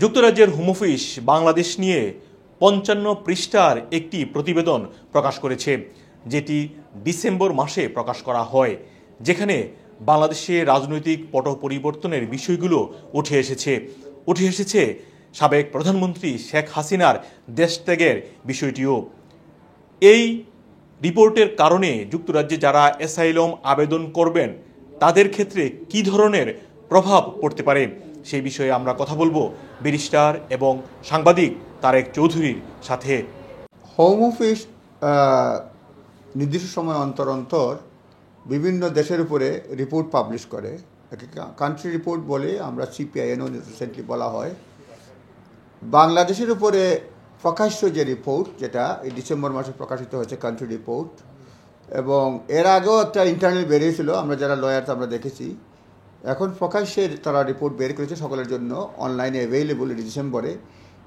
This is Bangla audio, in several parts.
যুক্তরাজ্যের হোম অফিস বাংলাদেশ নিয়ে ৫৫ পৃষ্ঠার একটি প্রতিবেদন প্রকাশ করেছে, যেটি ডিসেম্বর মাসে প্রকাশ করা হয়, যেখানে বাংলাদেশে রাজনৈতিক পট পরিবর্তনের বিষয়গুলো উঠে এসেছে সাবেক প্রধানমন্ত্রী শেখ হাসিনার দেশত্যাগের বিষয়টিও। এই রিপোর্টের কারণে যুক্তরাজ্যে যারা অ্যাসাইলাম আবেদন করবেন তাদের ক্ষেত্রে কী ধরনের প্রভাব পড়তে পারে সেই বিষয়ে আমরা কথা বলবো ব্যারিস্টার এবং সাংবাদিক তারেক চৌধুরীর সাথে। হোম অফিস নির্দিষ্ট সময় অন্তর অন্তর বিভিন্ন দেশের উপরে রিপোর্ট পাবলিশ করে, কান্ট্রি রিপোর্ট বলে আমরা সিপিআইএনও রিসেন্টলি বলা হয়। বাংলাদেশের উপরে প্রকাশ্য যে রিপোর্ট, যেটা এই ডিসেম্বর মাসে প্রকাশিত হয়েছে কান্ট্রি রিপোর্ট, এবং এর আগেও একটা ইন্টারনাল বেরিয়েছিল, আমরা যারা লয়ার আমরা দেখেছি। এখন প্রকাশ্যে তারা রিপোর্ট বের করেছে সকলের জন্য, অনলাইনে অ্যাভেইলেবল ডিসেম্বরে।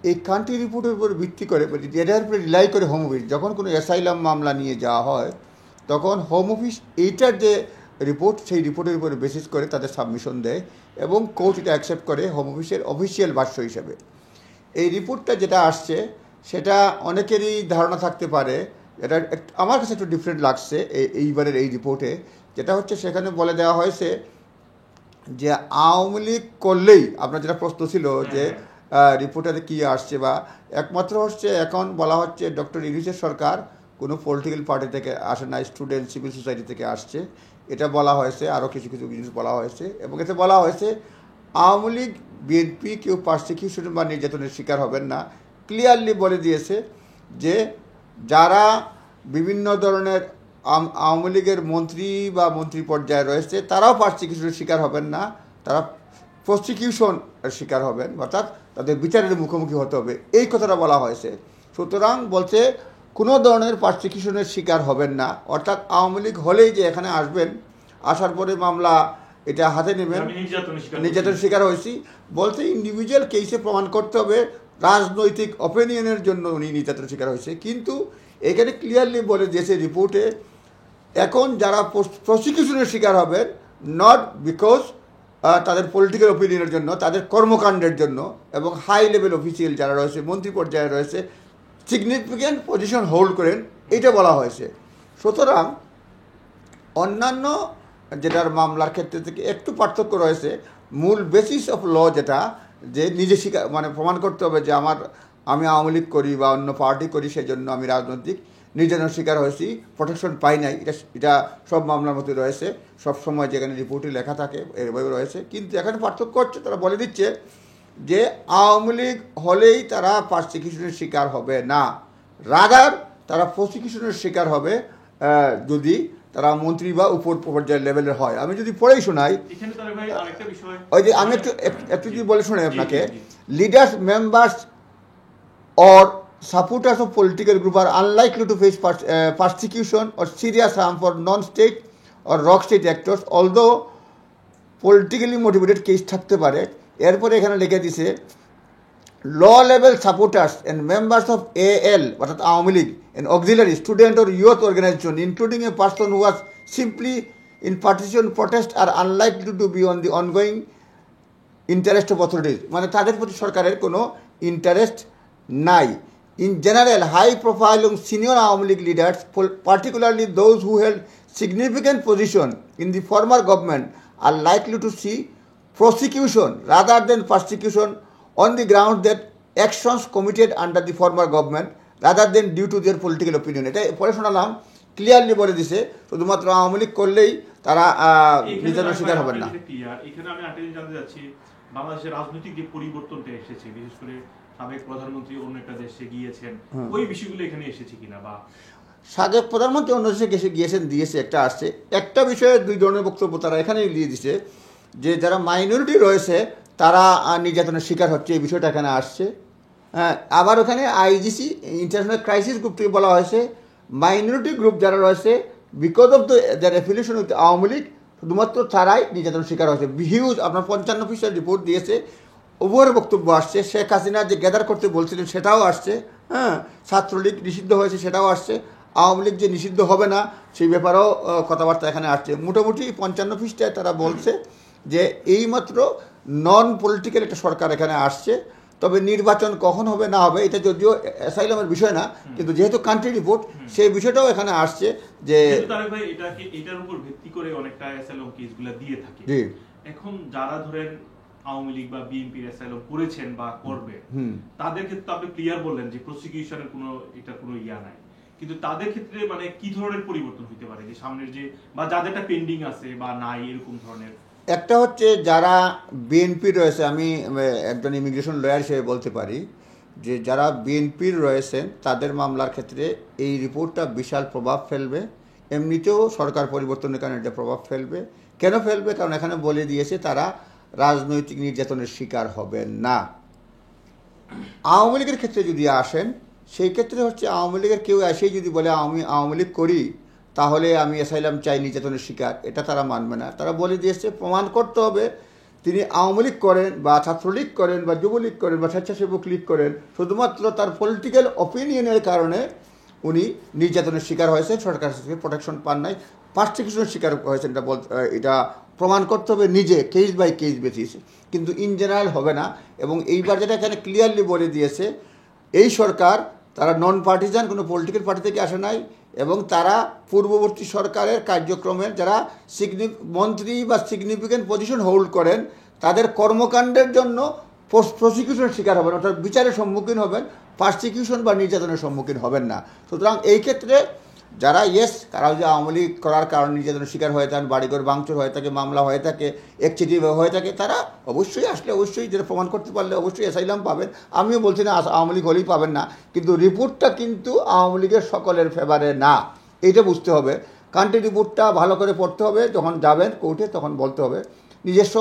এই কান্ট্রি রিপোর্টের উপর ভিত্তি করে, এটার উপরে রিলাই করে হোম অফিস যখন কোনো অ্যাসাইলাম মামলা নিয়ে যাওয়া হয় তখন হোম অফিস এইটার যে রিপোর্ট সেই রিপোর্টের উপরে বেসিস করে তাদের সাবমিশন দেয় এবং কোর্ট এটা অ্যাকসেপ্ট করে হোম অফিসের অফিসিয়াল ভাষ্য হিসেবে। এই রিপোর্টটা যেটা আসছে সেটা অনেকেরই ধারণা থাকতে পারে, এটা আমার কাছে একটু ডিফারেন্ট লাগছে এইবারের এই রিপোর্টে। যেটা হচ্ছে সেখানে বলে দেওয়া হয়েছে যে আওয়ামী লীগ করলেই, আপনার যেটা প্রশ্ন ছিল যে রিপোর্টারে কী আসছে, বা একমাত্র হচ্ছে এখন বলা হচ্ছে ডক্টর ইউনূসের সরকার কোনো পলিটিক্যাল পার্টি থেকে আসে না, স্টুডেন্ট সিভিল সোসাইটি থেকে আসছে, এটা বলা হয়েছে। আরও কিছু কিছু জিনিস বলা হয়েছে এবং এতে বলা হয়েছে আওয়ামী লীগ বিএনপি কেউ পারসিকিউশন বা নির্যাতনের শিকার হবেন না। ক্লিয়ারলি বলে দিয়েছে যে যারা বিভিন্ন ধরনের আওয়ামী লীগের মন্ত্রী বা মন্ত্রী পর্যায়ে রয়েছে তারাও পারসিকিউশনের শিকার হবেন না, তারা প্রসিকিউশনের শিকার হবেন, অর্থাৎ তাদের বিচারের মুখোমুখি হতে হবে, এই কথাটা বলা হয়েছে। সুতরাং বলছে কোনো ধরনের পারসিকিউশনের শিকার হবেন না, অর্থাৎ আওয়ামী লীগ হলেই যে এখানে আসবেন, আসার পরে মামলা এটা হাতে নেবেন, নির্যাতনের শিকার হয়েছি বলতে ইন্ডিভিজুয়াল কেসে প্রমাণ করতে হবে রাজনৈতিক অপিনিয়নের জন্য উনি নির্যাতনের শিকার হয়েছে। কিন্তু এখানে ক্লিয়ারলি বলে দিয়েছে রিপোর্টে, এখন যারা প্রসিকিউশনের শিকার হবেন নট বিকজ তাদের পলিটিক্যাল ওপিনিয়নের জন্য, তাদের কর্মকাণ্ডের জন্য, এবং হাই লেভেল অফিসিয়াল যারা রয়েছে, মন্ত্রী পর্যায়ে রয়েছে, সিগনিফিক্যান্ট পজিশন হোল্ড করেন, এটা বলা হয়েছে। সুতরাং অন্যান্য যেটার মামলার ক্ষেত্রে থেকে একটু পার্থক্য রয়েছে। মূল বেসিস অফ ল যেটা, যে নিজে স্বীকার মানে প্রমাণ করতে হবে যে আমি আওয়ামী লীগ করি বা অন্য পার্টি করি, সেই জন্য আমি রাজনৈতিক নির্যাতনের শিকার হয়েছি, প্রোটেকশন পাই নাই, এটা সব মামলার মধ্যে রয়েছে, সব সময় যেখানে রিপোর্টে লেখা থাকে এভাবে রয়েছে। কিন্তু এখানে পার্থক্য হচ্ছে, তারা বলে দিচ্ছে যে আওয়ামী লীগ হলেই তারা পারসিকিউশনের শিকার হবে না, রাদার তারা প্রসিকিউশনের শিকার হবে যদি তারা মন্ত্রী বা উপর পর্যায়ের লেভেলের হয়। আমি যদি পড়েই শোনাই, ওই যে আমি একটু যদি বলে শোনাই আপনাকে, leaders members or supporters of political group are unlikely to face persecution or serious harm for non-state or rock state actors, although politically motivated case থাকতে পারে। এরপরে এখানে লিখে দিছে law level supporters and members of AL অর্থাৎ Awami League and auxiliary student or youth organization including a person who was simply in partition protest are unlikely to be on the ongoing interest of authorities, মানে তাদের প্রতি সরকারের কোনো ইন্টারেস্ট নাই। In general, high-profile and senior Awami League leaders, particularly those who held significant position in the former government, are likely to see prosecution rather than persecution on the ground that actions committed under the former government rather than due to their political opinion. এটা পরে শোনালাম, ক্লিয়ারলি বলে দিছে শুধুমাত্র আওয়ামী লীগ করলেই তারা নির্যাতনের শিকার হবেন না। এখানে আমি একটা জিনিস জানতে চাচ্ছি, বাংলাদেশের রাজনৈতিক যে পরিবর্তনটা এসেছে, বিশেষ করে সাবেক প্রধানমন্ত্রী অন্য একটা দেশে গিয়েছেন, ওই বিষয়গুলো এখানে এসেছে কিনা, বা সাবেক প্রধানমন্ত্রী অন্য দেশে গিয়েছেন দিয়েছে একটা আসছে, একটা বিষয়ে দুই ধরনের বক্তব্য তারা এখানেই দিয়ে দিছে, যে যারা মাইনরিটি রয়েছে তারা নির্যাতনের শিকার হচ্ছে, এই বিষয়টা এখানে আসছে। হ্যাঁ, আবার ওখানে আইজিসি ইন্টারন্যাশনাল ক্রাইসিস গ্রুপ থেকে বলা হয়েছে মাইনরিটি গ্রুপ যারা রয়েছে because of the affiliation with Awami League, শুধুমাত্র তারাই নির্যাতনের শিকার হয়েছে। হিউজ আপনার 55 পৃষ্ঠার রিপোর্ট দিয়েছে, উভয়ের বক্তব্য আসছে। শেখ হাসিনা যে গ্যাদার করতে বলছিলেন সেটাও আসছে, হ্যাঁ, ছাত্রলীগ নিষিদ্ধ হয়েছে সেটাও আসছে, আওয়ামী লীগ যে নিষিদ্ধ হবে না সেই ব্যাপারেও কথাবার্তা এখানে আসছে। মোটামুটি 55 পৃষ্ঠায় তারা বলছে যে এইমাত্র নন পলিটিক্যাল একটা সরকার এখানে আসছে, তবে নির্বাচন কখন হবে না হবে এটা যদিও অ্যাসাইলামের বিষয় না, কিন্তু যেহেতু কান্ট্রি রিপোর্ট সেই বিষয়টাও এখানে আসছে যে এটার উপর ভিত্তি করে অনেকটা অ্যাসাইলাম কেসগুলো দিয়ে থাকে। জি, এখন যারা ধরেন আওয়ামী লীগ বা বিএনপির অ্যাসাইলাম করেছেন বা করবে, তাদের ক্ষেত্রে আপনি ক্লিয়ার বললেন যে প্রসিকিউশনের কোনো ইয়া নাই, কিন্তু তাদের ক্ষেত্রে মানে কি ধরনের পরিবর্তন হতে পারে যে সামনের যে বা যাদেরটা পেন্ডিং আছে বা নাই এরকম ধরনের? একটা হচ্ছে যারা বিএনপি রয়েছে, আমি একজন ইমিগ্রেশন লয়ার হিসেবে বলতে পারি যে যারা বিএনপির রয়েছেন তাদের মামলার ক্ষেত্রে এই রিপোর্টটা বিশাল প্রভাব ফেলবে। এমনিতেও সরকার পরিবর্তনের কারণে এটা প্রভাব ফেলবে। কেন ফেলবে? কারণ এখানে বলে দিয়েছে তারা রাজনৈতিক নির্যাতনের শিকার হবেন না। আওয়ামী লীগের ক্ষেত্রে যদি আসেন, সেই ক্ষেত্রে হচ্ছে আওয়ামী লীগের কেউ এসেই যদি বলে আমি আওয়ামী লীগ করি তাহলে আমি অ্যাসাইলাম চাই, নির্যাতনের শিকার, এটা তারা মানবে না। তারা বলে দিয়েছে প্রমাণ করতে হবে তিনি আওয়ামী লীগ করেন বা ছাত্রলীগ করেন বা যুবলীগ করেন বা স্বেচ্ছাসেবক লীগ করেন, শুধুমাত্র তার পলিটিক্যাল অপিনিয়নের কারণে উনি নির্যাতনের শিকার হয়েছেন, সরকার থেকে প্রোটেকশন পান নাই, পার্সিকিউশনের শিকার হয়েছেন, এটা প্রমাণ করতে হবে নিজে, কেস বাই কেস বেসিস, কিন্তু ইন জেনারেল হবে না। এবং এইবার যেটা এখানে ক্লিয়ারলি বলে দিয়েছে, এই সরকার তারা নন পার্টিজান, কোনো পলিটিক্যাল পার্টি থেকে আসে নাই, এবং তারা পূর্ববর্তী সরকারের কার্যক্রমের যারা মন্ত্রী বা সিগনিফিক্যান্ট পজিশন হোল্ড করেন তাদের কর্মকাণ্ডের জন্য প্রসিকিউশনের শিকার হবেন, অর্থাৎ বিচারের সম্মুখীন হবেন, পার্সিকিউশন বা নির্যাতনের সম্মুখীন হবেন না। সুতরাং এই ক্ষেত্রে যারা কারা যে আওয়ামী লীগ করার কারণে নির্যাতনের শিকার হয়ে থাকেন, বাড়িঘর ভাঙচুর হয়ে থাকে, মামলা হয়ে থাকে, একচিটি হয়ে থাকে, তারা অবশ্যই আসলে অবশ্যই যেটা প্রমাণ করতে পারলে অবশ্যই অ্যাসাইলাম পাবেন। আমিও বলছি না আওয়ামী লীগ হলেই পাবেন না, কিন্তু রিপোর্টটা কিন্তু আওয়ামী লীগের সকলের ফেভারে না, এইটা বুঝতে হবে। কান্ট্রি রিপোর্টটা ভালো করে পড়তে হবে, যখন যাবেন কোর্টে তখন বলতে হবে নিজস্ব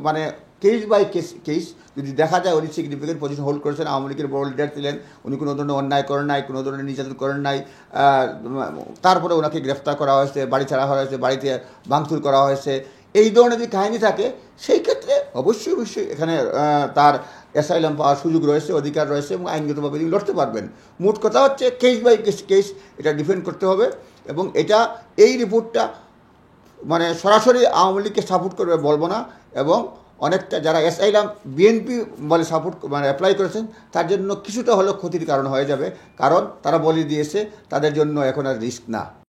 মানে কেস বাই কেস যদি দেখা যায় উনি সিগনিফিকেন্ট পজিশন হোল্ড করেছেন, আওয়ামী লীগের বড় লিডার ছিলেন, উনি কোনো ধরনের অন্যায় করেন নাই, কোনো ধরনের নির্যাতন করেন নাই, তারপরে ওনাকে গ্রেফতার করা হয়েছে, বাড়ি ছাড়া হয়েছে, বাড়িতে ভাঙচুর করা হয়েছে, এই ধরনের যদি কাহিনী থাকে সেই ক্ষেত্রে অবশ্যই অবশ্যই এখানে তার অ্যাসাইলাম পাওয়ার সুযোগ রয়েছে, অধিকার রয়েছে, এবং আইনগতভাবে তিনি লড়তে পারবেন। মোট কথা হচ্ছে কেস বাই কেস এটা ডিফেন্ড করতে হবে। এবং এই রিপোর্টটা মানে সরাসরি আওয়ামী লীগকে সাপোর্ট করবে বলবো না, এবং অনেকটা যারা অ্যাসাইলাম বিএনপি বলে সাপোর্ট মানে অ্যাপ্লাই করেছেন তার জন্য কিছুটা হলেও ক্ষতির কারণ হয়ে যাবে, কারণ তারা বলে দিয়েছে তাদের জন্য এখন আর রিস্ক না।